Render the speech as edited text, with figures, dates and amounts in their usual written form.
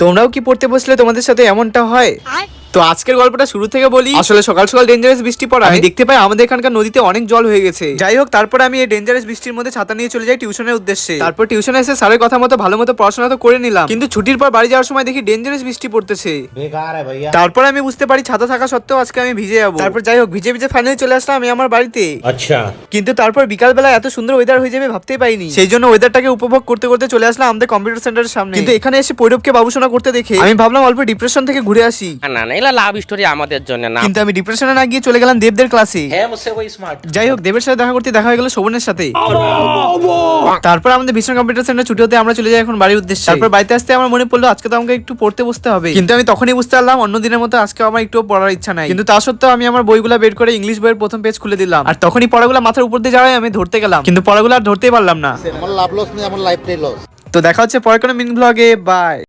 তোমরাও কি পড়তে বসলে তোমাদের সাথে এমনটা হয়? তো আজকের গল্পটা শুরু থেকে বলি। আসলে সকাল সকাল ডেঞ্জারাস বৃষ্টি পড়া আমি দেখতে পাই আমাদের এখানকার নদীতে অনেক জল হয়ে গেছে। যাই হোক, তারপর আমি এই ডেঞ্জারাস বৃষ্টির মধ্যে ছাতা নিয়ে চলে যাই টিউশনের উদ্দেশ্যে। তারপর টিউশনে এসে স্যারের কথা মতো ভালো মতো পড়াশোনা তো করে নিলাম, কিন্তু ছুটির পর বাড়ি যাওয়ার সময় দেখি ডেঞ্জারাস বৃষ্টি পড়তেছে। বেকার है भैया। তারপর আমি বুঝতে পারি ছাতা থাকা সত্ত্বেও আজকে আমি ভিজে যাবো। তারপর যাই হোক, ভিজে ভিজে ফাইনালি চলে আসলাম আমি আমার বাড়িতে। अच्छा। কিন্তু তারপর বিকালবেলা এত সুন্দর ওয়েদার হয়ে যাবে ভাবতেই পাইনি। সেই জন্য ওয়েদারটাকে উপভোগ করতে করতে চলে আসলাম আমাদের কম্পিউটার সেন্টারের সামনে। কিন্তু এখানে এসে পৈরবকে বাবুসোনা করতে দেখে আমি ভাবলাম অল্প ডিপ্রেশন থেকে ঘুরে আসি। না না, এগুলা লাভ স্টোরি আমাদের জন্য না। কিন্তু আমি ডিপ্রেশনে না গিয়ে চলে গেলাম দেবদের ক্লাসে। है मुझसे कोई स्मार्ट। যাই হোক, দেবের সাথে দেখা করতে দেখা হয়ে গেল শোভনের সাথে। তারপর আমাদের ভীষণ কম্পিউটার সেন্টার ছুটি হতে আমরা চলে যাই এখন বাড়ির উদ্দেশ্যে। তারপর বাড়িতে আসতে আমার মনে পড়লো আজকে তো আমাকে একটু পড়তে বসতে হবে। কিন্তু আমি তখনই বুঝতে পারলাম অন্য দিনের মতো আজকে আমার একটু পড়ার ইচ্ছা নাই। কিন্তু তা সত্ত্বেও আমি আমার বইগুলো বের করে ইংলিশ বইয়ের প্রথম পেজ খুলে দিলাম। আর তখনই পড়াগুলো মাথার উপর দিয়ে যাওয়ায় আমি ধরতে গেলাম, কিন্তু পড়াগুলো আর ধরতেই পারলাম না। আমার লাভ লস নেই, আমার লাইফটাই লস। তো দেখা হচ্ছে পরে কোনো মিনি ব্লগে। বাই।